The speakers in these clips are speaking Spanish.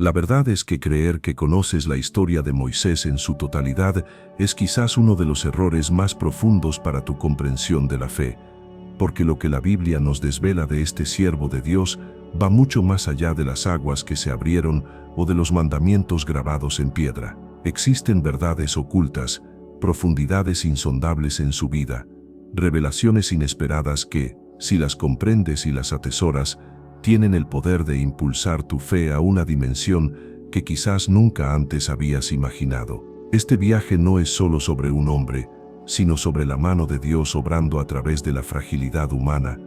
La verdad es que creer que conoces la historia de Moisés en su totalidad es quizás uno de los errores más profundos para tu comprensión de la fe, porque lo que la Biblia nos desvela de este siervo de Dios va mucho más allá de las aguas que se abrieron o de los mandamientos grabados en piedra. Existen verdades ocultas, profundidades insondables en su vida, revelaciones inesperadas que, si las comprendes y las atesoras, tienen el poder de impulsar tu fe a una dimensión que quizás nunca antes habías imaginado. Este viaje no es solo sobre un hombre, sino sobre la mano de Dios obrando a través de la fragilidad humana,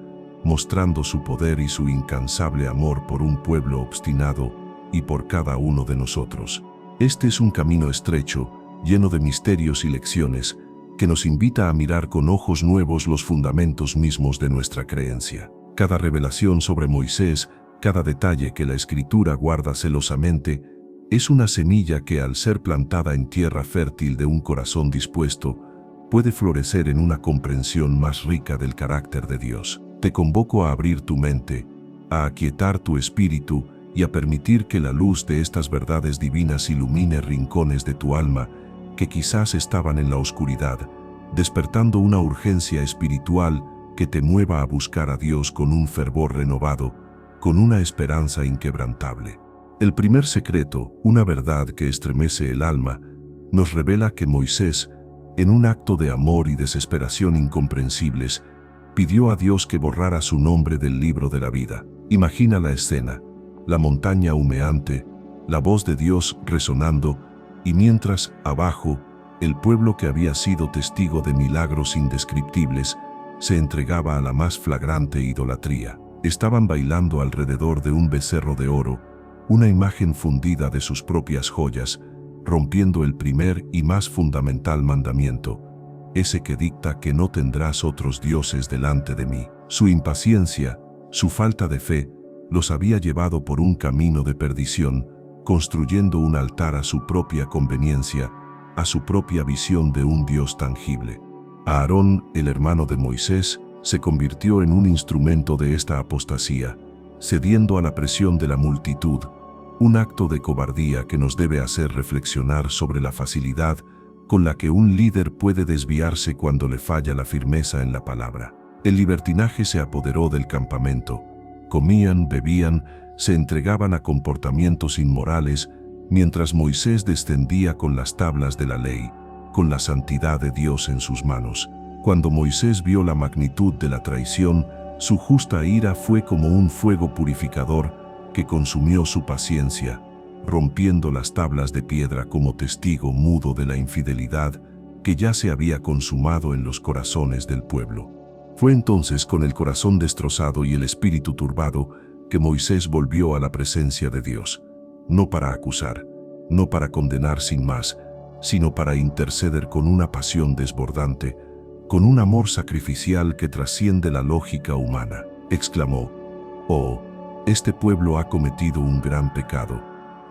mostrando su poder y su incansable amor por un pueblo obstinado y por cada uno de nosotros. Este es un camino estrecho, lleno de misterios y lecciones, que nos invita a mirar con ojos nuevos los fundamentos mismos de nuestra creencia. Cada revelación sobre Moisés, cada detalle que la Escritura guarda celosamente, es una semilla que, al ser plantada en tierra fértil de un corazón dispuesto, puede florecer en una comprensión más rica del carácter de Dios. Te convoco a abrir tu mente, a aquietar tu espíritu y a permitir que la luz de estas verdades divinas ilumine rincones de tu alma que quizás estaban en la oscuridad, despertando una urgencia espiritual que te mueva a buscar a Dios con un fervor renovado, con una esperanza inquebrantable. El primer secreto, una verdad que estremece el alma, nos revela que Moisés, en un acto de amor y desesperación incomprensibles, pidió a Dios que borrara su nombre del libro de la vida. Imagina la escena, la montaña humeante, la voz de Dios resonando, y mientras, abajo, el pueblo que había sido testigo de milagros indescriptibles, se entregaba a la más flagrante idolatría. Estaban bailando alrededor de un becerro de oro, una imagen fundida de sus propias joyas, rompiendo el primer y más fundamental mandamiento, ese que dicta que no tendrás otros dioses delante de mí. Su impaciencia, su falta de fe, los había llevado por un camino de perdición, construyendo un altar a su propia conveniencia, a su propia visión de un Dios tangible. Aarón, el hermano de Moisés, se convirtió en un instrumento de esta apostasía, cediendo a la presión de la multitud, un acto de cobardía que nos debe hacer reflexionar sobre la facilidad con la que un líder puede desviarse cuando le falla la firmeza en la palabra. El libertinaje se apoderó del campamento. Comían, bebían, se entregaban a comportamientos inmorales, mientras Moisés descendía con las tablas de la ley, con la santidad de Dios en sus manos. Cuando Moisés vio la magnitud de la traición, su justa ira fue como un fuego purificador que consumió su paciencia, rompiendo las tablas de piedra como testigo mudo de la infidelidad que ya se había consumado en los corazones del pueblo. Fue entonces, con el corazón destrozado y el espíritu turbado, que Moisés volvió a la presencia de Dios, no para acusar, no para condenar sin más, sino para interceder con una pasión desbordante, con un amor sacrificial que trasciende la lógica humana. Exclamó: «Oh, este pueblo ha cometido un gran pecado.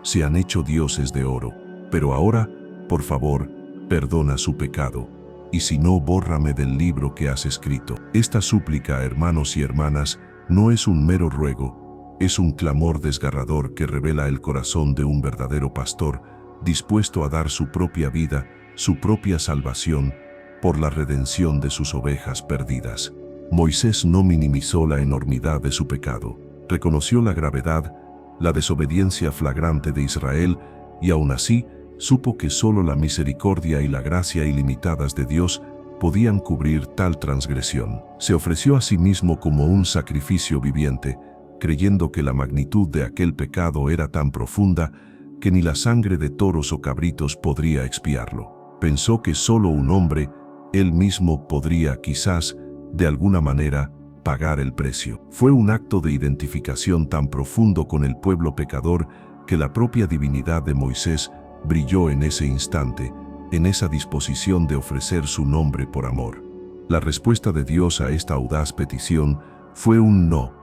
Se han hecho dioses de oro, pero ahora, por favor, perdona su pecado, y si no, bórrame del libro que has escrito». Esta súplica, hermanos y hermanas, no es un mero ruego, es un clamor desgarrador que revela el corazón de un verdadero pastor, dispuesto a dar su propia vida, su propia salvación, por la redención de sus ovejas perdidas. Moisés no minimizó la enormidad de su pecado, reconoció la gravedad, la desobediencia flagrante de Israel, y aún así, supo que solo la misericordia y la gracia ilimitadas de Dios podían cubrir tal transgresión. Se ofreció a sí mismo como un sacrificio viviente, creyendo que la magnitud de aquel pecado era tan profunda que ni la sangre de toros o cabritos podría expiarlo. Pensó que solo un hombre, él mismo, podría, quizás, de alguna manera, pagar el precio. Fue un acto de identificación tan profundo con el pueblo pecador que la propia divinidad de Moisés brilló en ese instante, en esa disposición de ofrecer su nombre por amor. La respuesta de Dios a esta audaz petición fue un no,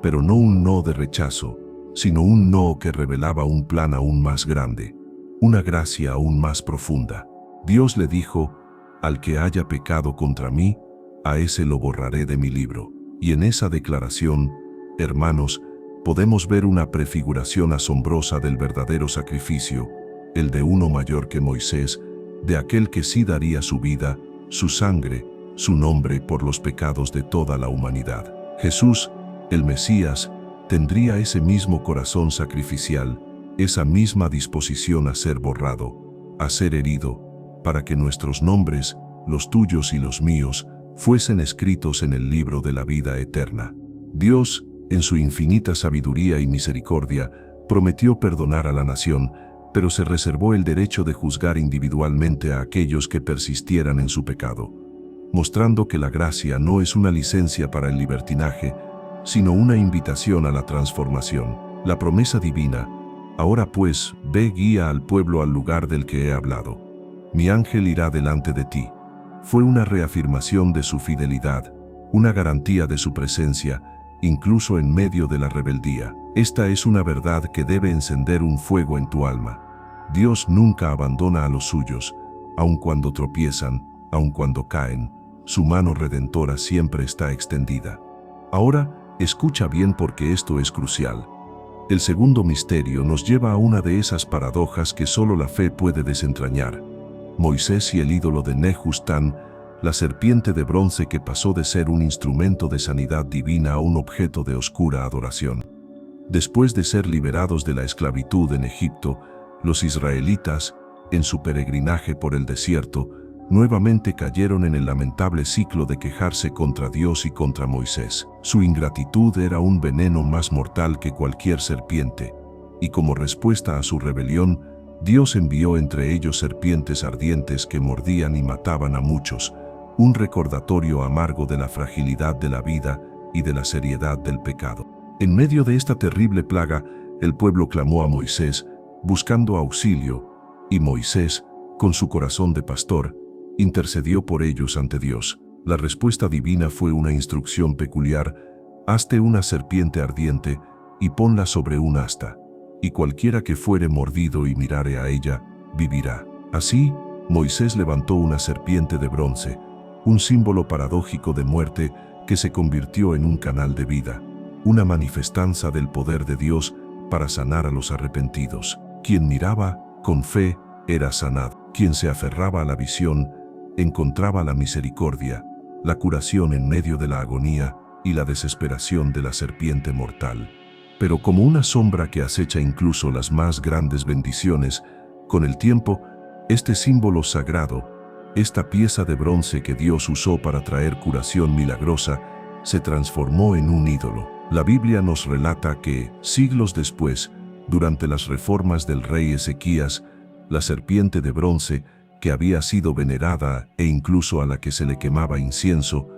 pero no un no de rechazo, sino un no que revelaba un plan aún más grande, una gracia aún más profunda. Dios le dijo: «Al que haya pecado contra mí, a ese lo borraré de mi libro». Y en esa declaración, hermanos, podemos ver una prefiguración asombrosa del verdadero sacrificio, el de uno mayor que Moisés, de aquel que sí daría su vida, su sangre, su nombre por los pecados de toda la humanidad. Jesús, el Mesías, tendría ese mismo corazón sacrificial, esa misma disposición a ser borrado, a ser herido, para que nuestros nombres, los tuyos y los míos, fuesen escritos en el libro de la vida eterna. Dios, en su infinita sabiduría y misericordia, prometió perdonar a la nación, pero se reservó el derecho de juzgar individualmente a aquellos que persistieran en su pecado, mostrando que la gracia no es una licencia para el libertinaje, sino una invitación a la transformación. La promesa divina: ahora pues, ve, guía al pueblo al lugar del que he hablado. Mi ángel irá delante de ti. Fue una reafirmación de su fidelidad, una garantía de su presencia, incluso en medio de la rebeldía. Esta es una verdad que debe encender un fuego en tu alma. Dios nunca abandona a los suyos, aun cuando tropiezan, aun cuando caen. Su mano redentora siempre está extendida. Ahora, escucha bien porque esto es crucial. El segundo misterio nos lleva a una de esas paradojas que solo la fe puede desentrañar. Moisés y el ídolo de Nehustán, la serpiente de bronce que pasó de ser un instrumento de sanidad divina a un objeto de oscura adoración. Después de ser liberados de la esclavitud en Egipto, los israelitas, en su peregrinaje por el desierto, nuevamente cayeron en el lamentable ciclo de quejarse contra Dios y contra Moisés. Su ingratitud era un veneno más mortal que cualquier serpiente, y como respuesta a su rebelión, Dios envió entre ellos serpientes ardientes que mordían y mataban a muchos, un recordatorio amargo de la fragilidad de la vida y de la seriedad del pecado. En medio de esta terrible plaga, el pueblo clamó a Moisés, buscando auxilio, y Moisés, con su corazón de pastor, intercedió por ellos ante Dios. La respuesta divina fue una instrucción peculiar: hazte una serpiente ardiente y ponla sobre un asta, y cualquiera que fuere mordido y mirare a ella, vivirá. Así, Moisés levantó una serpiente de bronce, un símbolo paradójico de muerte que se convirtió en un canal de vida, una manifestanza del poder de Dios para sanar a los arrepentidos. Quien miraba, con fe, era sanado. Quien se aferraba a la visión, encontraba la misericordia, la curación en medio de la agonía y la desesperación de la serpiente mortal. Pero como una sombra que acecha incluso las más grandes bendiciones, con el tiempo, este símbolo sagrado, esta pieza de bronce que Dios usó para traer curación milagrosa, se transformó en un ídolo. La Biblia nos relata que, siglos después, durante las reformas del rey Ezequías, la serpiente de bronce, que había sido venerada e incluso a la que se le quemaba incienso,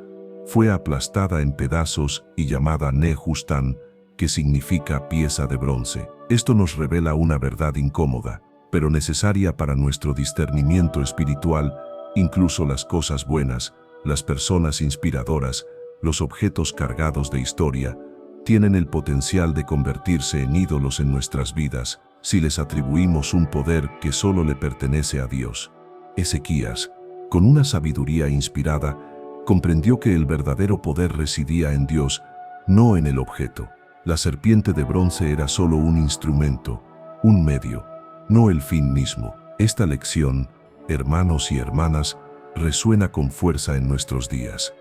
fue aplastada en pedazos y llamada Nehustán, que significa pieza de bronce. Esto nos revela una verdad incómoda, pero necesaria para nuestro discernimiento espiritual. Incluso las cosas buenas, las personas inspiradoras, los objetos cargados de historia, tienen el potencial de convertirse en ídolos en nuestras vidas si les atribuimos un poder que solo le pertenece a Dios. Ezequías, con una sabiduría inspirada, comprendió que el verdadero poder residía en Dios, no en el objeto. La serpiente de bronce era solo un instrumento, un medio, no el fin mismo. Esta lección, hermanos y hermanas, resuena con fuerza en nuestros días.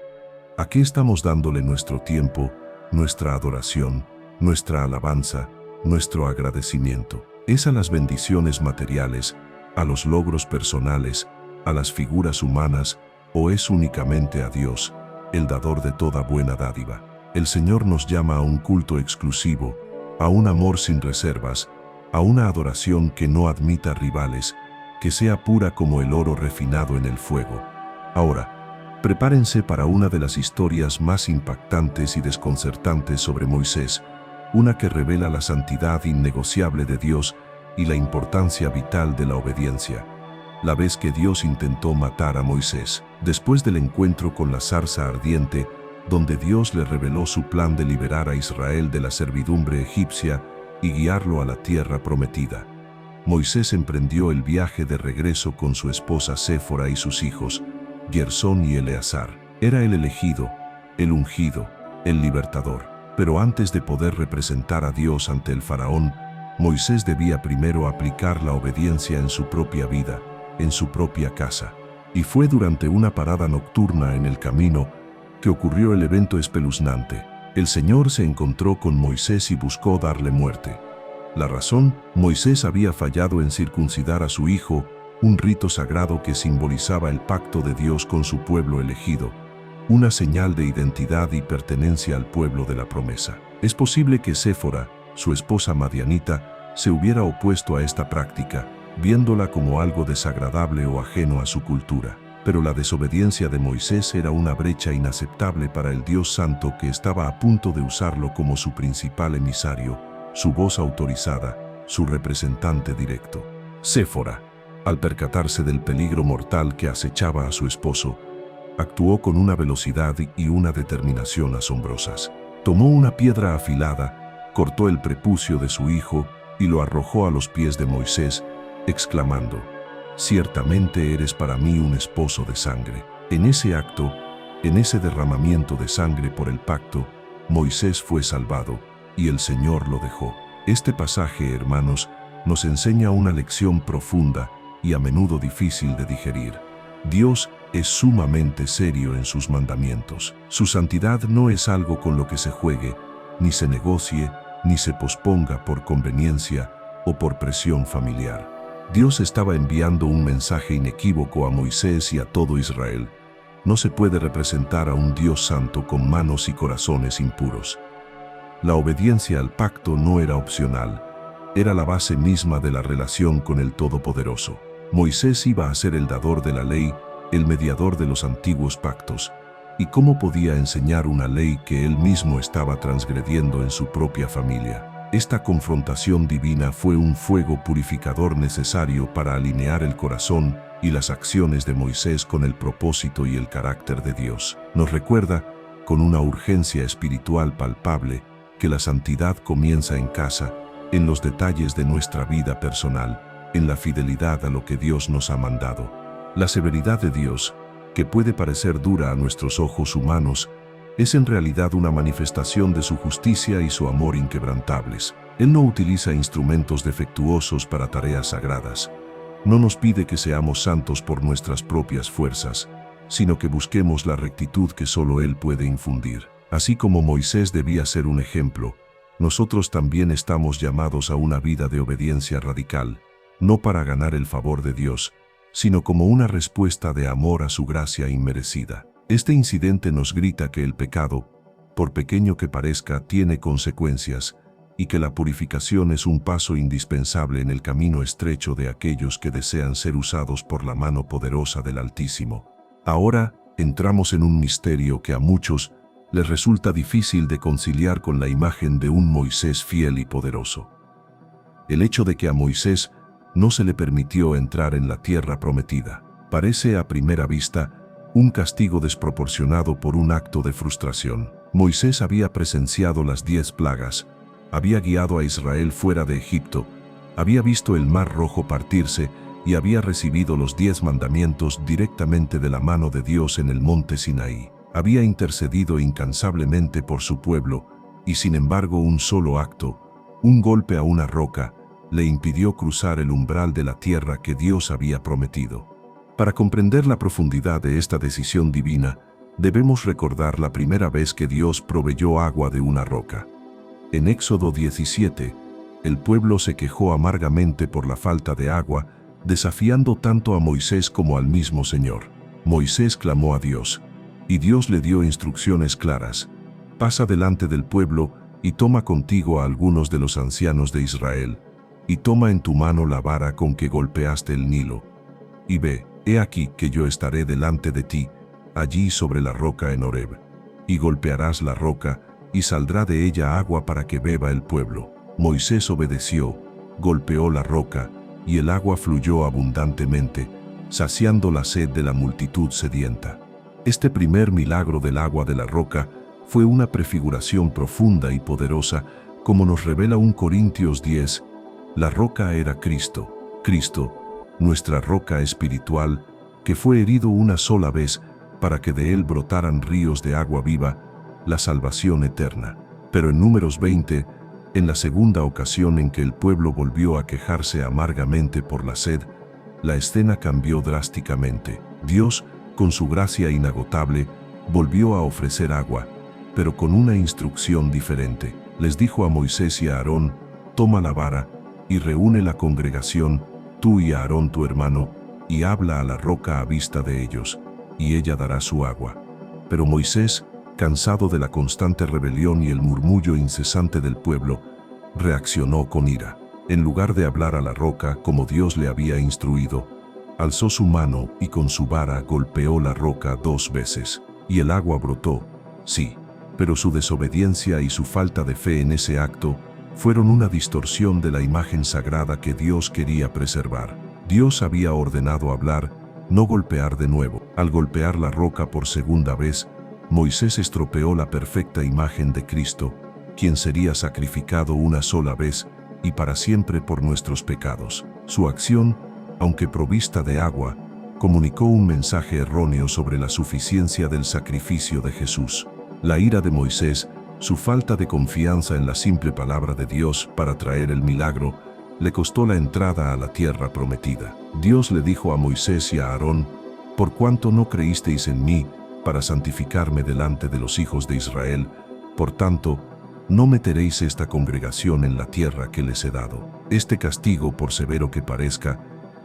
¿A qué estamos dándole nuestro tiempo, nuestra adoración, nuestra alabanza, nuestro agradecimiento? ¿Es a las bendiciones materiales, a los logros personales, a las figuras humanas, o es únicamente a Dios, el dador de toda buena dádiva? El Señor nos llama a un culto exclusivo, a un amor sin reservas, a una adoración que no admita rivales, que sea pura como el oro refinado en el fuego. Ahora, prepárense para una de las historias más impactantes y desconcertantes sobre Moisés, una que revela la santidad innegociable de Dios y la importancia vital de la obediencia. La vez que Dios intentó matar a Moisés, después del encuentro con la zarza ardiente, donde Dios le reveló su plan de liberar a Israel de la servidumbre egipcia y guiarlo a la tierra prometida. Moisés emprendió el viaje de regreso con su esposa Séfora y sus hijos, Gersón y Eleazar. Era el elegido, el ungido, el libertador. Pero antes de poder representar a Dios ante el faraón, Moisés debía primero aplicar la obediencia en su propia vida, en su propia casa. Y fue durante una parada nocturna en el camino que ocurrió el evento espeluznante. El Señor se encontró con Moisés y buscó darle muerte. La razón: Moisés había fallado en circuncidar a su hijo, un rito sagrado que simbolizaba el pacto de Dios con su pueblo elegido, una señal de identidad y pertenencia al pueblo de la promesa. Es posible que Séfora, su esposa madianita, se hubiera opuesto a esta práctica, viéndola como algo desagradable o ajeno a su cultura. Pero la desobediencia de Moisés era una brecha inaceptable para el Dios Santo, que estaba a punto de usarlo como su principal emisario, su voz autorizada, su representante directo. Séfora, al percatarse del peligro mortal que acechaba a su esposo, actuó con una velocidad y una determinación asombrosas. Tomó una piedra afilada, cortó el prepucio de su hijo y lo arrojó a los pies de Moisés, exclamando: «Ciertamente eres para mí un esposo de sangre». En ese acto, en ese derramamiento de sangre por el pacto, Moisés fue salvado y el Señor lo dejó. Este pasaje, hermanos, nos enseña una lección profunda y a menudo difícil de digerir. Dios es sumamente serio en sus mandamientos. Su santidad no es algo con lo que se juegue, ni se negocie, ni se posponga por conveniencia o por presión familiar. Dios estaba enviando un mensaje inequívoco a Moisés y a todo Israel. No se puede representar a un Dios santo con manos y corazones impuros. La obediencia al pacto no era opcional, era la base misma de la relación con el Todopoderoso. Moisés iba a ser el dador de la ley, el mediador de los antiguos pactos. ¿Y cómo podía enseñar una ley que él mismo estaba transgrediendo en su propia familia? Esta confrontación divina fue un fuego purificador necesario para alinear el corazón y las acciones de Moisés con el propósito y el carácter de Dios. Nos recuerda, con una urgencia espiritual palpable, que la santidad comienza en casa, en los detalles de nuestra vida personal, en la fidelidad a lo que Dios nos ha mandado. La severidad de Dios, que puede parecer dura a nuestros ojos humanos, es en realidad una manifestación de su justicia y su amor inquebrantables. Él no utiliza instrumentos defectuosos para tareas sagradas. No nos pide que seamos santos por nuestras propias fuerzas, sino que busquemos la rectitud que solo Él puede infundir. Así como Moisés debía ser un ejemplo, nosotros también estamos llamados a una vida de obediencia radical, no para ganar el favor de Dios, sino como una respuesta de amor a su gracia inmerecida. Este incidente nos grita que el pecado, por pequeño que parezca, tiene consecuencias, y que la purificación es un paso indispensable en el camino estrecho de aquellos que desean ser usados por la mano poderosa del Altísimo. Ahora entramos en un misterio que a muchos les resulta difícil de conciliar con la imagen de un Moisés fiel y poderoso. El hecho de que a Moisés no se le permitió entrar en la tierra prometida parece a primera vista un castigo desproporcionado por un acto de frustración. Moisés había presenciado las 10 plagas, había guiado a Israel fuera de Egipto, había visto el Mar Rojo partirse y había recibido los 10 mandamientos directamente de la mano de Dios en el monte Sinaí. Había intercedido incansablemente por su pueblo, y sin embargo un solo acto, un golpe a una roca, le impidió cruzar el umbral de la tierra que Dios había prometido. Para comprender la profundidad de esta decisión divina, debemos recordar la primera vez que Dios proveyó agua de una roca. En Éxodo 17, el pueblo se quejó amargamente por la falta de agua, desafiando tanto a Moisés como al mismo Señor. Moisés clamó a Dios, y Dios le dio instrucciones claras: pasa delante del pueblo y toma contigo a algunos de los ancianos de Israel, y toma en tu mano la vara con que golpeaste el Nilo. Y ve, he aquí que yo estaré delante de ti, allí sobre la roca en Horeb. Y golpearás la roca, y saldrá de ella agua para que beba el pueblo. Moisés obedeció, golpeó la roca, y el agua fluyó abundantemente, saciando la sed de la multitud sedienta. Este primer milagro del agua de la roca fue una prefiguración profunda y poderosa, como nos revela 1 Corintios 10, la roca era Cristo. Cristo, nuestra roca espiritual, que fue herido una sola vez para que de él brotaran ríos de agua viva, la salvación eterna. Pero en Números 20, en la segunda ocasión en que el pueblo volvió a quejarse amargamente por la sed, la escena cambió drásticamente. Dios, con su gracia inagotable, volvió a ofrecer agua, pero con una instrucción diferente. Les dijo a Moisés y a Aarón: toma la vara y reúne la congregación, tú y Aarón tu hermano, y habla a la roca a vista de ellos, y ella dará su agua. Pero Moisés, cansado de la constante rebelión y el murmullo incesante del pueblo, reaccionó con ira. En lugar de hablar a la roca como Dios le había instruido, alzó su mano y con su vara golpeó la roca 2 veces, y el agua brotó, sí, pero su desobediencia y su falta de fe en ese acto fueron una distorsión de la imagen sagrada que Dios quería preservar. Dios había ordenado hablar, no golpear de nuevo. Al golpear la roca por segunda vez, Moisés estropeó la perfecta imagen de Cristo, quien sería sacrificado una sola vez y para siempre por nuestros pecados. Su acción, aunque provista de agua, comunicó un mensaje erróneo sobre la suficiencia del sacrificio de Jesús. La ira de Moisés, su falta de confianza en la simple palabra de Dios para traer el milagro, le costó la entrada a la tierra prometida. Dios le dijo a Moisés y a Aarón: por cuanto no creísteis en mí para santificarme delante de los hijos de Israel, por tanto, no meteréis esta congregación en la tierra que les he dado. Este castigo, por severo que parezca,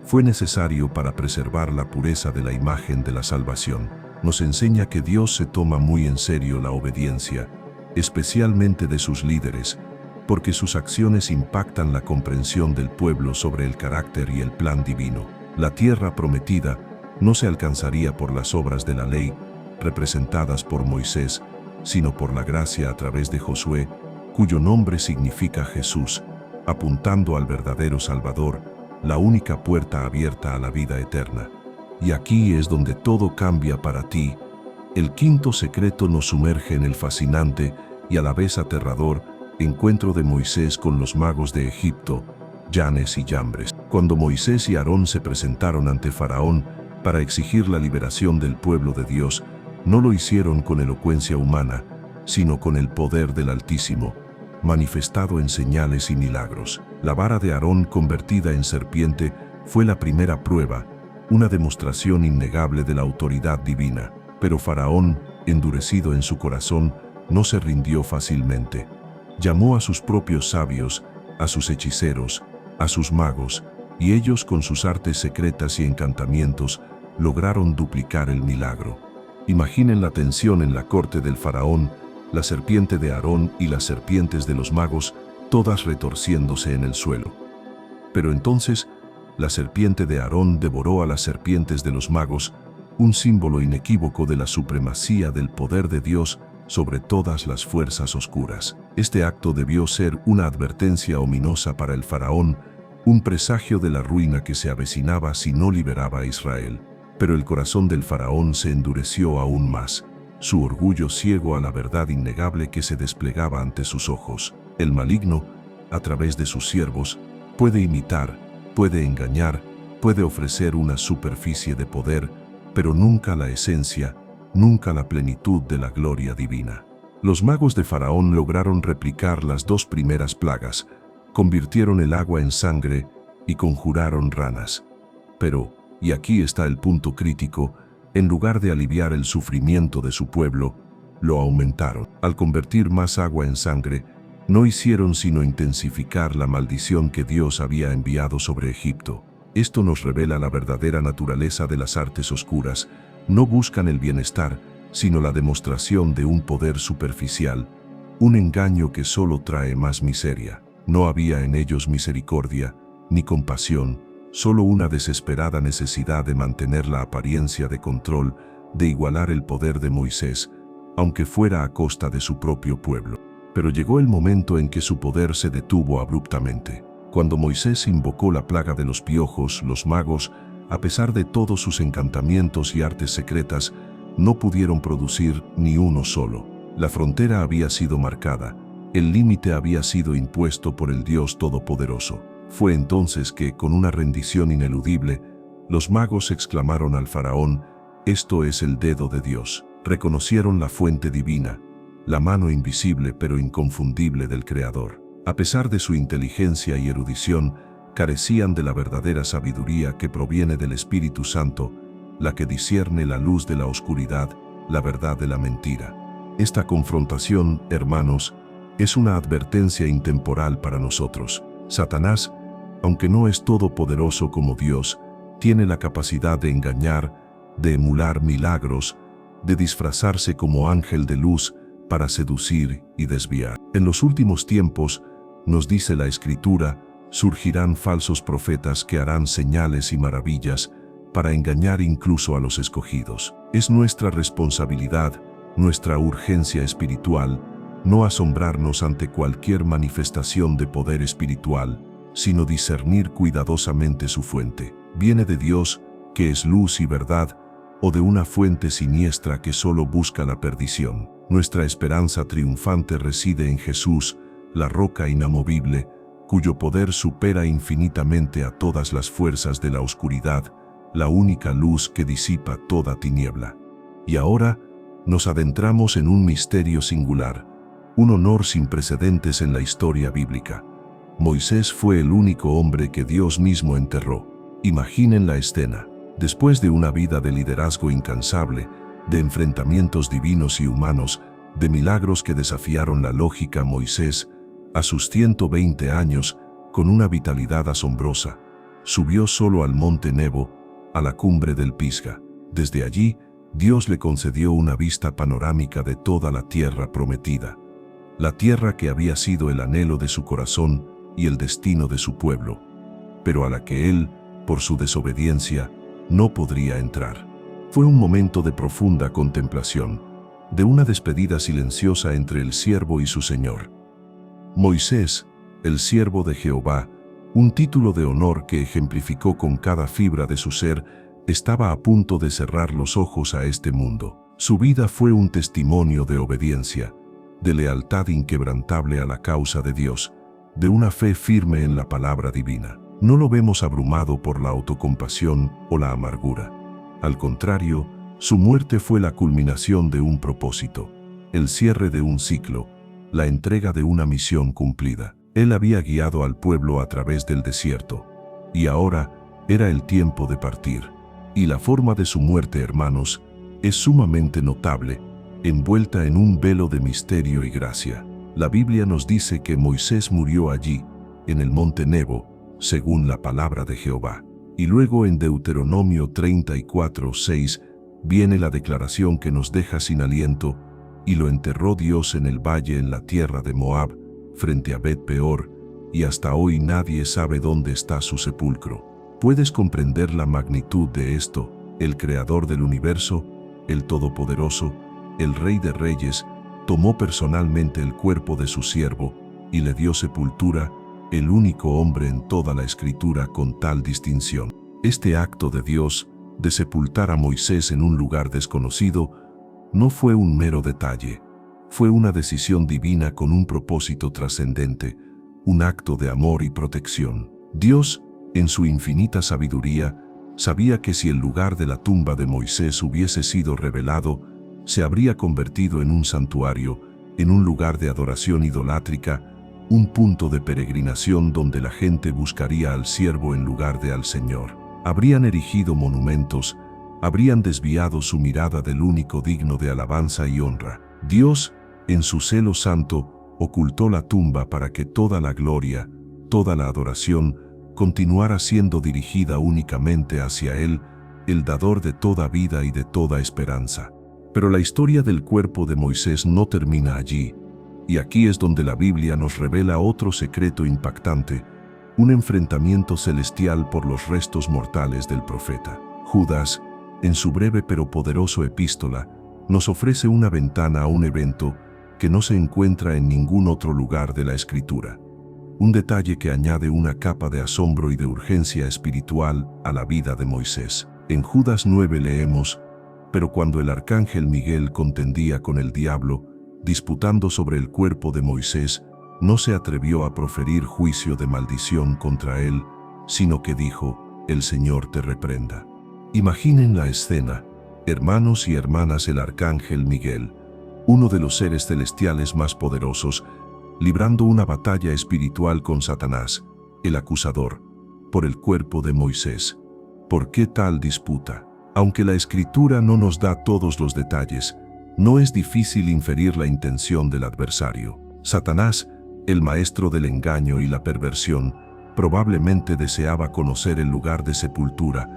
fue necesario para preservar la pureza de la imagen de la salvación. Nos enseña que Dios se toma muy en serio la obediencia, especialmente de sus líderes, porque sus acciones impactan la comprensión del pueblo sobre el carácter y el plan divino. La tierra prometida no se alcanzaría por las obras de la ley, representadas por Moisés, sino por la gracia a través de Josué, cuyo nombre significa Jesús, apuntando al verdadero Salvador, la única puerta abierta a la vida eterna. Y aquí es donde todo cambia para ti. El quinto secreto nos sumerge en el fascinante y a la vez aterrador encuentro de Moisés con los magos de Egipto, Yanes y Yambres. Cuando Moisés y Aarón se presentaron ante Faraón para exigir la liberación del pueblo de Dios, no lo hicieron con elocuencia humana, sino con el poder del Altísimo, manifestado en señales y milagros. La vara de Aarón convertida en serpiente fue la primera prueba, una demostración innegable de la autoridad divina. Pero Faraón, endurecido en su corazón, no se rindió fácilmente. Llamó a sus propios sabios, a sus hechiceros, a sus magos, y ellos con sus artes secretas y encantamientos lograron duplicar el milagro. Imaginen la tensión en la corte del faraón, la serpiente de Aarón y las serpientes de los magos, todas retorciéndose en el suelo. Pero entonces, la serpiente de Aarón devoró a las serpientes de los magos, un símbolo inequívoco de la supremacía del poder de Dios sobre todas las fuerzas oscuras. Este acto debió ser una advertencia ominosa para el faraón, un presagio de la ruina que se avecinaba si no liberaba a Israel. Pero el corazón del faraón se endureció aún más, su orgullo ciego a la verdad innegable que se desplegaba ante sus ojos. El maligno, a través de sus siervos, puede imitar, puede engañar, puede ofrecer una superficie de poder, pero nunca la esencia, nunca la plenitud de la gloria divina. Los magos de Faraón lograron replicar las 2 primeras plagas, convirtieron el agua en sangre y conjuraron ranas. Pero, y aquí está el punto crítico, en lugar de aliviar el sufrimiento de su pueblo, lo aumentaron. Al convertir más agua en sangre, no hicieron sino intensificar la maldición que Dios había enviado sobre Egipto. Esto nos revela la verdadera naturaleza de las artes oscuras. No buscan el bienestar, sino la demostración de un poder superficial, un engaño que solo trae más miseria. No había en ellos misericordia, ni compasión, solo una desesperada necesidad de mantener la apariencia de control, de igualar el poder de Moisés, aunque fuera a costa de su propio pueblo. Pero llegó el momento en que su poder se detuvo abruptamente. Cuando Moisés invocó la plaga de los piojos, los magos, a pesar de todos sus encantamientos y artes secretas, no pudieron producir ni uno solo. La frontera había sido marcada, el límite había sido impuesto por el Dios Todopoderoso. Fue entonces que, con una rendición ineludible, los magos exclamaron al faraón: «Esto es el dedo de Dios». Reconocieron la fuente divina, la mano invisible pero inconfundible del Creador. A pesar de su inteligencia y erudición, carecían de la verdadera sabiduría que proviene del Espíritu Santo, la que discierne la luz de la oscuridad, la verdad de la mentira. Esta confrontación, hermanos, es una advertencia intemporal para nosotros. Satanás, aunque no es todopoderoso como Dios, tiene la capacidad de engañar, de emular milagros, de disfrazarse como ángel de luz para seducir y desviar. En los últimos tiempos, nos dice la Escritura, surgirán falsos profetas que harán señales y maravillas para engañar incluso a los escogidos. Es nuestra responsabilidad, nuestra urgencia espiritual, no asombrarnos ante cualquier manifestación de poder espiritual, sino discernir cuidadosamente su fuente. ¿Viene de Dios, que es luz y verdad, o de una fuente siniestra que solo busca la perdición? Nuestra esperanza triunfante reside en Jesús, la roca inamovible, cuyo poder supera infinitamente a todas las fuerzas de la oscuridad, la única luz que disipa toda tiniebla. Y ahora nos adentramos en un misterio singular, un honor sin precedentes en la historia bíblica. Moisés fue el único hombre que Dios mismo enterró. Imaginen la escena. Después de una vida de liderazgo incansable, de enfrentamientos divinos y humanos, de milagros que desafiaron la lógica, Moisés, a sus 120 años, con una vitalidad asombrosa, subió solo al monte Nebo, a la cumbre del Pisga. Desde allí, Dios le concedió una vista panorámica de toda la tierra prometida, la tierra que había sido el anhelo de su corazón y el destino de su pueblo, pero a la que él, por su desobediencia, no podría entrar. Fue un momento de profunda contemplación, de una despedida silenciosa entre el siervo y su Señor. Moisés, el siervo de Jehová, un título de honor que ejemplificó con cada fibra de su ser, estaba a punto de cerrar los ojos a este mundo. Su vida fue un testimonio de obediencia, de lealtad inquebrantable a la causa de Dios, de una fe firme en la palabra divina. No lo vemos abrumado por la autocompasión o la amargura. Al contrario, su muerte fue la culminación de un propósito, el cierre de un ciclo, la entrega de una misión cumplida. Él había guiado al pueblo a través del desierto, y ahora era el tiempo de partir. Y la forma de su muerte, hermanos, es sumamente notable, envuelta en un velo de misterio y gracia. La Biblia nos dice que Moisés murió allí, en el monte Nebo, según la palabra de Jehová. Y luego en Deuteronomio 34:6 viene la declaración que nos deja sin aliento: y lo enterró Dios en el valle en la tierra de Moab, frente a Bet-peor, y hasta hoy nadie sabe dónde está su sepulcro. ¿Puedes comprender la magnitud de esto? El Creador del universo, el Todopoderoso, el Rey de Reyes, tomó personalmente el cuerpo de su siervo y le dio sepultura, el único hombre en toda la Escritura con tal distinción. Este acto de Dios, de sepultar a Moisés en un lugar desconocido, no fue un mero detalle, fue una decisión divina con un propósito trascendente, un acto de amor y protección. Dios, en su infinita sabiduría, sabía que si el lugar de la tumba de Moisés hubiese sido revelado, se habría convertido en un santuario, en un lugar de adoración idolátrica, un punto de peregrinación donde la gente buscaría al siervo en lugar de al Señor. Habrían erigido monumentos, habrían desviado su mirada del único digno de alabanza y honra. Dios, en su celo santo, ocultó la tumba para que toda la gloria, toda la adoración, continuara siendo dirigida únicamente hacia Él, el dador de toda vida y de toda esperanza. Pero la historia del cuerpo de Moisés no termina allí, y aquí es donde la Biblia nos revela otro secreto impactante, un enfrentamiento celestial por los restos mortales del profeta. Judas, en su breve pero poderoso epístola, nos ofrece una ventana a un evento que no se encuentra en ningún otro lugar de la Escritura. Un detalle que añade una capa de asombro y de urgencia espiritual a la vida de Moisés. En Judas 9 leemos: pero cuando el arcángel Miguel contendía con el diablo, disputando sobre el cuerpo de Moisés, no se atrevió a proferir juicio de maldición contra él, sino que dijo: el Señor te reprenda. Imaginen la escena, hermanos y hermanas. El arcángel Miguel, uno de los seres celestiales más poderosos, librando una batalla espiritual con Satanás, el acusador, por el cuerpo de Moisés. ¿Por qué tal disputa? Aunque la Escritura no nos da todos los detalles, no es difícil inferir la intención del adversario. Satanás, el maestro del engaño y la perversión, probablemente deseaba conocer el lugar de sepultura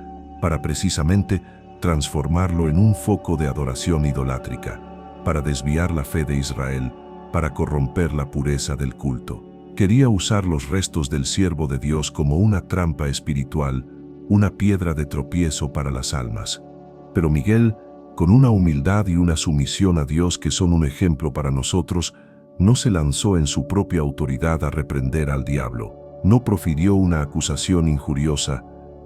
para precisamente transformarlo en un foco de adoración idolátrica, para desviar la fe de Israel, para corromper la pureza del culto. Quería usar los restos del siervo de Dios como una trampa espiritual, una piedra de tropiezo para las almas. Pero Miguel, con una humildad y una sumisión a Dios que son un ejemplo para nosotros, no se lanzó en su propia autoridad a reprender al diablo. No profirió una acusación injuriosa,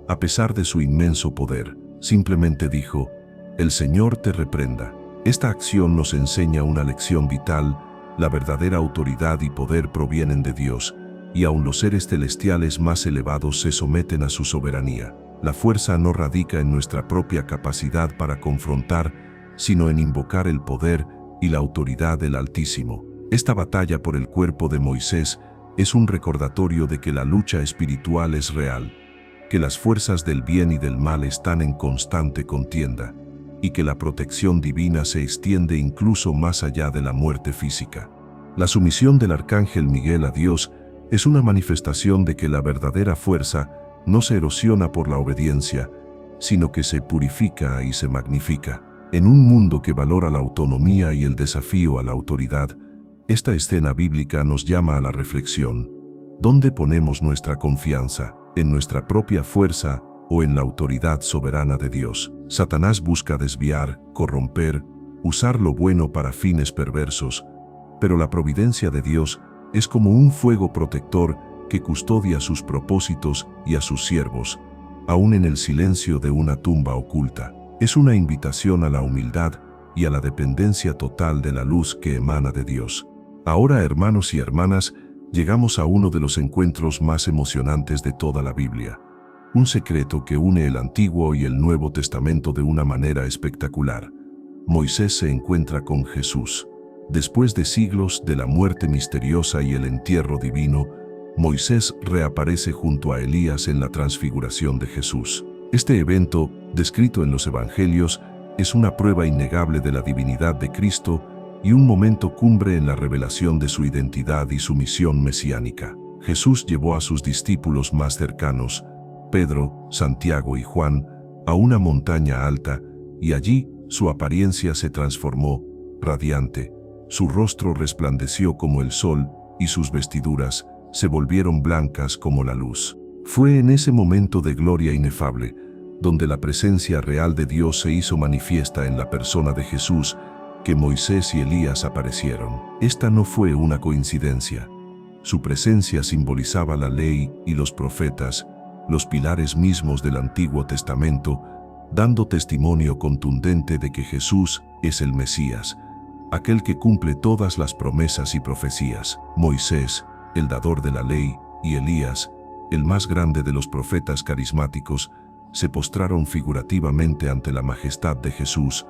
a pesar de su inmenso poder. Simplemente dijo: «El Señor te reprenda». Esta acción nos enseña una lección vital. La verdadera autoridad y poder provienen de Dios, y aun los seres celestiales más elevados se someten a su soberanía. La fuerza no radica en nuestra propia capacidad para confrontar, sino en invocar el poder y la autoridad del Altísimo. Esta batalla por el cuerpo de Moisés es un recordatorio de que la lucha espiritual es real, que las fuerzas del bien y del mal están en constante contienda, y que la protección divina se extiende incluso más allá de la muerte física. La sumisión del arcángel Miguel a Dios es una manifestación de que la verdadera fuerza no se erosiona por la obediencia, sino que se purifica y se magnifica. En un mundo que valora la autonomía y el desafío a la autoridad, esta escena bíblica nos llama a la reflexión. ¿Dónde ponemos nuestra confianza? ¿En nuestra propia fuerza o en la autoridad soberana de Dios? Satanás busca desviar, corromper, usar lo bueno para fines perversos, pero la providencia de Dios es como un fuego protector que custodia sus propósitos y a sus siervos, aún en el silencio de una tumba oculta. Es una invitación a la humildad y a la dependencia total de la luz que emana de Dios. Ahora, hermanos y hermanas, llegamos a uno de los encuentros más emocionantes de toda la Biblia. Un secreto que une el Antiguo y el Nuevo Testamento de una manera espectacular. Moisés se encuentra con Jesús. Después de siglos de la muerte misteriosa y el entierro divino, Moisés reaparece junto a Elías en la transfiguración de Jesús. Este evento, descrito en los Evangelios, es una prueba innegable de la divinidad de Cristo y un momento cumbre en la revelación de su identidad y su misión mesiánica. Jesús llevó a sus discípulos más cercanos, Pedro, Santiago y Juan, a una montaña alta, y allí su apariencia se transformó, radiante. Su rostro resplandeció como el sol, y sus vestiduras se volvieron blancas como la luz. Fue en ese momento de gloria inefable, donde la presencia real de Dios se hizo manifiesta en la persona de Jesús, que Moisés y Elías aparecieron. Esta no fue una coincidencia. Su presencia simbolizaba la ley y los profetas, los pilares mismos del Antiguo Testamento, dando testimonio contundente de que Jesús es el Mesías, aquel que cumple todas las promesas y profecías. Moisés, el dador de la ley, y Elías, el más grande de los profetas carismáticos, se postraron figurativamente ante la majestad de Jesús,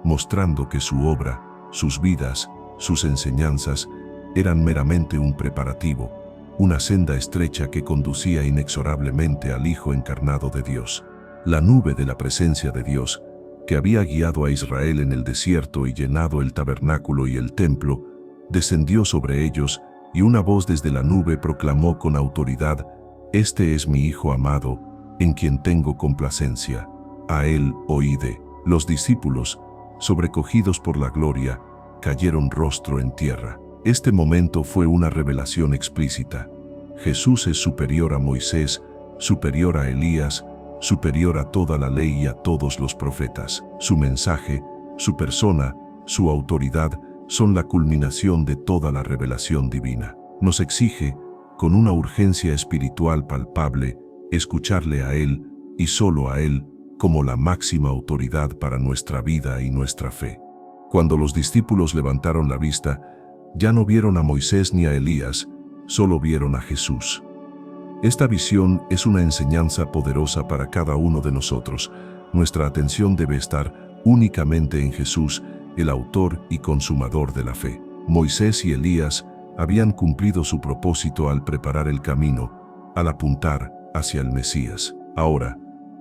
mostrando que su obra, sus vidas, sus enseñanzas, eran meramente un preparativo, una senda estrecha que conducía inexorablemente al Hijo encarnado de Dios. La nube de la presencia de Dios, que había guiado a Israel en el desierto y llenado el tabernáculo y el templo, descendió sobre ellos, y una voz desde la nube proclamó con autoridad: «Este es mi Hijo amado, en quien tengo complacencia. A él oíde». Los discípulos, sobrecogidos por la gloria, cayeron rostro en tierra. Este momento fue una revelación explícita. Jesús es superior a Moisés, superior a Elías, superior a toda la ley y a todos los profetas. Su mensaje, su persona, su autoridad son la culminación de toda la revelación divina. Nos exige, con una urgencia espiritual palpable, escucharle a Él, y solo a Él, como la máxima autoridad para nuestra vida y nuestra fe. Cuando los discípulos levantaron la vista, ya no vieron a Moisés ni a Elías, solo vieron a Jesús. Esta visión es una enseñanza poderosa para cada uno de nosotros. Nuestra atención debe estar únicamente en Jesús, el autor y consumador de la fe. Moisés y Elías habían cumplido su propósito al preparar el camino, al apuntar hacia el Mesías. Ahora,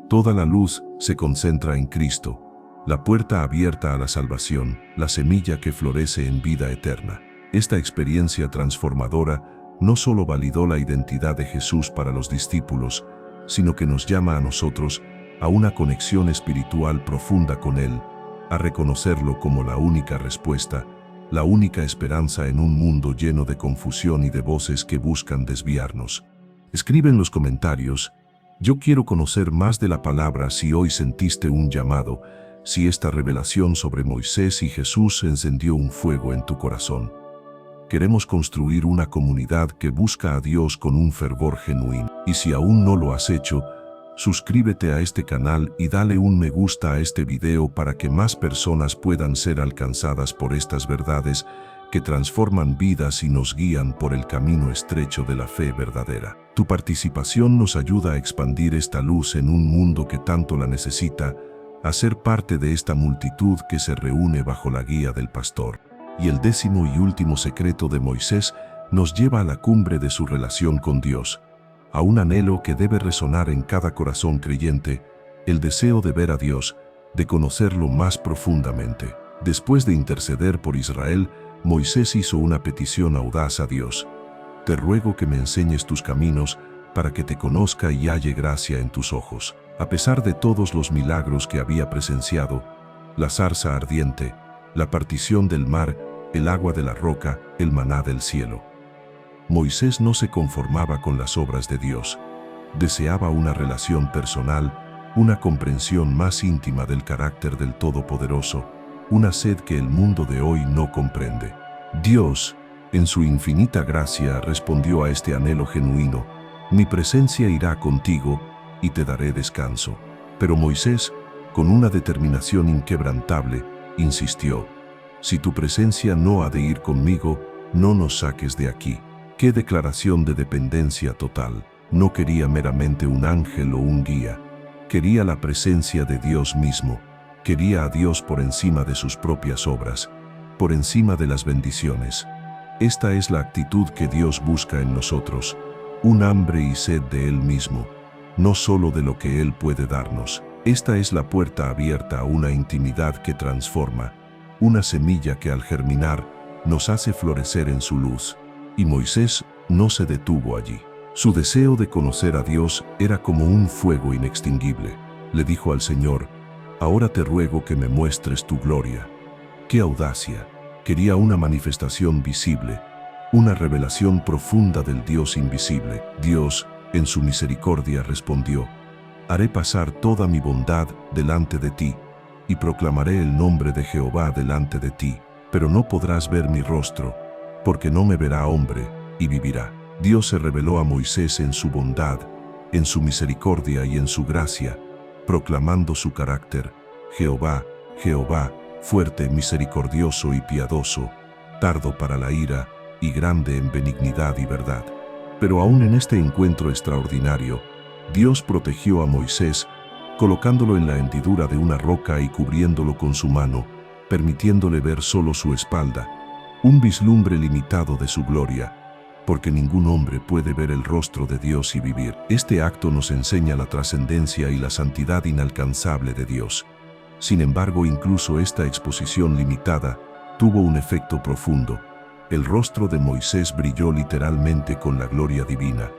toda la luz se concentra en Cristo, la puerta abierta a la salvación, la semilla que florece en vida eterna. Esta experiencia transformadora no solo validó la identidad de Jesús para los discípulos, sino que nos llama a nosotros a una conexión espiritual profunda con Él, a reconocerlo como la única respuesta, la única esperanza en un mundo lleno de confusión y de voces que buscan desviarnos. Escribe en los comentarios: yo quiero conocer más de la palabra. Si hoy sentiste un llamado, si esta revelación sobre Moisés y Jesús encendió un fuego en tu corazón. Queremos construir una comunidad que busca a Dios con un fervor genuino. Y si aún no lo has hecho, suscríbete a este canal y dale un me gusta a este video para que más personas puedan ser alcanzadas por estas verdades que transforman vidas y nos guían por el camino estrecho de la fe verdadera. Tu participación nos ayuda a expandir esta luz en un mundo que tanto la necesita, a ser parte de esta multitud que se reúne bajo la guía del pastor. Y el 10º y último secreto de Moisés nos lleva a la cumbre de su relación con Dios, a un anhelo que debe resonar en cada corazón creyente, el deseo de ver a Dios, de conocerlo más profundamente. Después de interceder por Israel, Moisés hizo una petición audaz a Dios: te ruego que me enseñes tus caminos, para que te conozca y halle gracia en tus ojos. A pesar de todos los milagros que había presenciado, la zarza ardiente, la partición del mar, el agua de la roca, el maná del cielo, Moisés no se conformaba con las obras de Dios. Deseaba una relación personal, una comprensión más íntima del carácter del Todopoderoso, una sed que el mundo de hoy no comprende. Dios, en su infinita gracia, respondió a este anhelo genuino: mi presencia irá contigo y te daré descanso. Pero Moisés, con una determinación inquebrantable, insistió: si tu presencia no ha de ir conmigo, no nos saques de aquí. ¡Qué declaración de dependencia total! No quería meramente un ángel o un guía. Quería la presencia de Dios mismo. Quería a Dios por encima de sus propias obras, por encima de las bendiciones. Esta es la actitud que Dios busca en nosotros, un hambre y sed de Él mismo, no solo de lo que Él puede darnos. Esta es la puerta abierta a una intimidad que transforma, una semilla que al germinar nos hace florecer en su luz. Y Moisés no se detuvo allí. Su deseo de conocer a Dios era como un fuego inextinguible. Le dijo al Señor: ahora te ruego que me muestres tu gloria. ¡Qué audacia! Quería una manifestación visible, una revelación profunda del Dios invisible. Dios, en su misericordia, respondió: haré pasar toda mi bondad delante de ti, y proclamaré el nombre de Jehová delante de ti, pero no podrás ver mi rostro, porque no me verá hombre, y vivirá. Dios se reveló a Moisés en su bondad, en su misericordia y en su gracia, proclamando su carácter: Jehová, Jehová, fuerte, misericordioso y piadoso, tardo para la ira, y grande en benignidad y verdad. Pero aún en este encuentro extraordinario, Dios protegió a Moisés, colocándolo en la hendidura de una roca y cubriéndolo con su mano, permitiéndole ver solo su espalda, un vislumbre limitado de su gloria, porque ningún hombre puede ver el rostro de Dios y vivir. Este acto nos enseña la trascendencia y la santidad inalcanzable de Dios. Sin embargo, incluso esta exposición limitada tuvo un efecto profundo. El rostro de Moisés brilló literalmente con la gloria divina,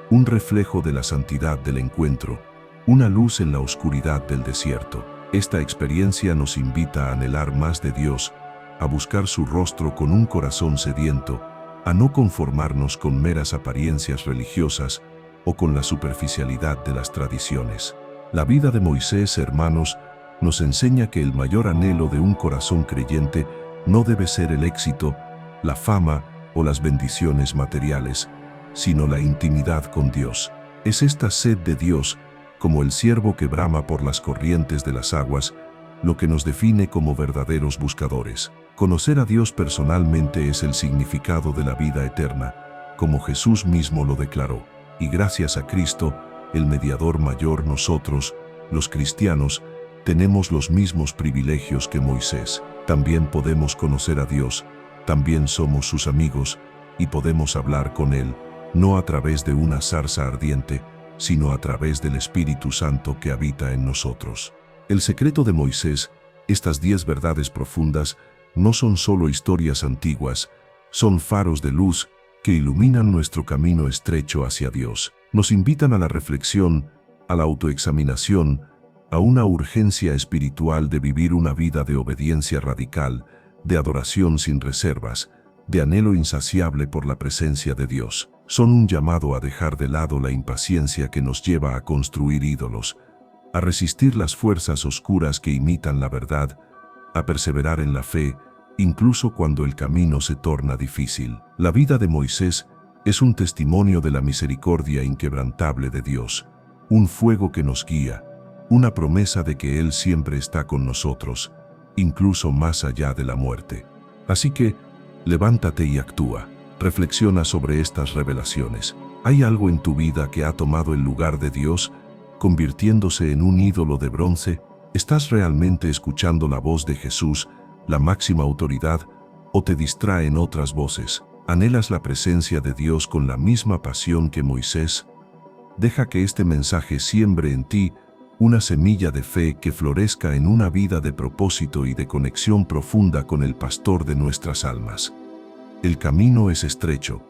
un reflejo de la santidad del encuentro, una luz en la oscuridad del desierto. Esta experiencia nos invita a anhelar más de Dios, a buscar su rostro con un corazón sediento, a no conformarnos con meras apariencias religiosas o con la superficialidad de las tradiciones. La vida de Moisés, hermanos, nos enseña que el mayor anhelo de un corazón creyente no debe ser el éxito, la fama o las bendiciones materiales, sino la intimidad con Dios. Es esta sed de Dios, como el ciervo que brama por las corrientes de las aguas, lo que nos define como verdaderos buscadores. Conocer a Dios personalmente es el significado de la vida eterna, como Jesús mismo lo declaró. Y gracias a Cristo, el mediador mayor, nosotros, los cristianos, tenemos los mismos privilegios que Moisés. También podemos conocer a Dios, también somos sus amigos y podemos hablar con Él, no a través de una zarza ardiente, sino a través del Espíritu Santo que habita en nosotros. El secreto de Moisés, estas 10 verdades profundas, no son solo historias antiguas, son faros de luz que iluminan nuestro camino estrecho hacia Dios. Nos invitan a la reflexión, a la autoexaminación, a una urgencia espiritual de vivir una vida de obediencia radical, de adoración sin reservas, de anhelo insaciable por la presencia de Dios. Son un llamado a dejar de lado la impaciencia que nos lleva a construir ídolos, a resistir las fuerzas oscuras que imitan la verdad, a perseverar en la fe, incluso cuando el camino se torna difícil. La vida de Moisés es un testimonio de la misericordia inquebrantable de Dios, un fuego que nos guía, una promesa de que Él siempre está con nosotros, incluso más allá de la muerte. Así que, levántate y actúa. Reflexiona sobre estas revelaciones. ¿Hay algo en tu vida que ha tomado el lugar de Dios, convirtiéndose en un ídolo de bronce? ¿Estás realmente escuchando la voz de Jesús, la máxima autoridad, o te distraen otras voces? ¿Anhelas la presencia de Dios con la misma pasión que Moisés? Deja que este mensaje siembre en ti una semilla de fe que florezca en una vida de propósito y de conexión profunda con el pastor de nuestras almas. El camino es estrecho,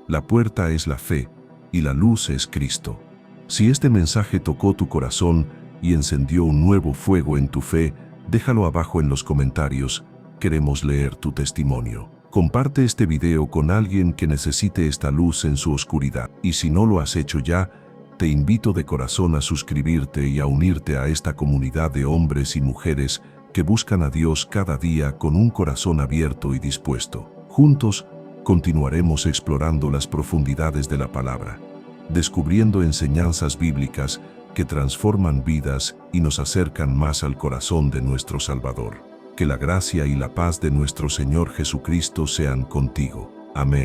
la puerta es la fe y la luz es Cristo. Si este mensaje tocó tu corazón y encendió un nuevo fuego en tu fe, déjalo abajo en los comentarios. Queremos leer tu testimonio. Comparte este video con alguien que necesite esta luz en su oscuridad. Y si no lo has hecho ya, te invito de corazón a suscribirte y a unirte a esta comunidad de hombres y mujeres que buscan a Dios cada día con un corazón abierto y dispuesto. Juntos, continuaremos explorando las profundidades de la palabra, descubriendo enseñanzas bíblicas que transforman vidas y nos acercan más al corazón de nuestro Salvador. Que la gracia y la paz de nuestro Señor Jesucristo sean contigo. Amén.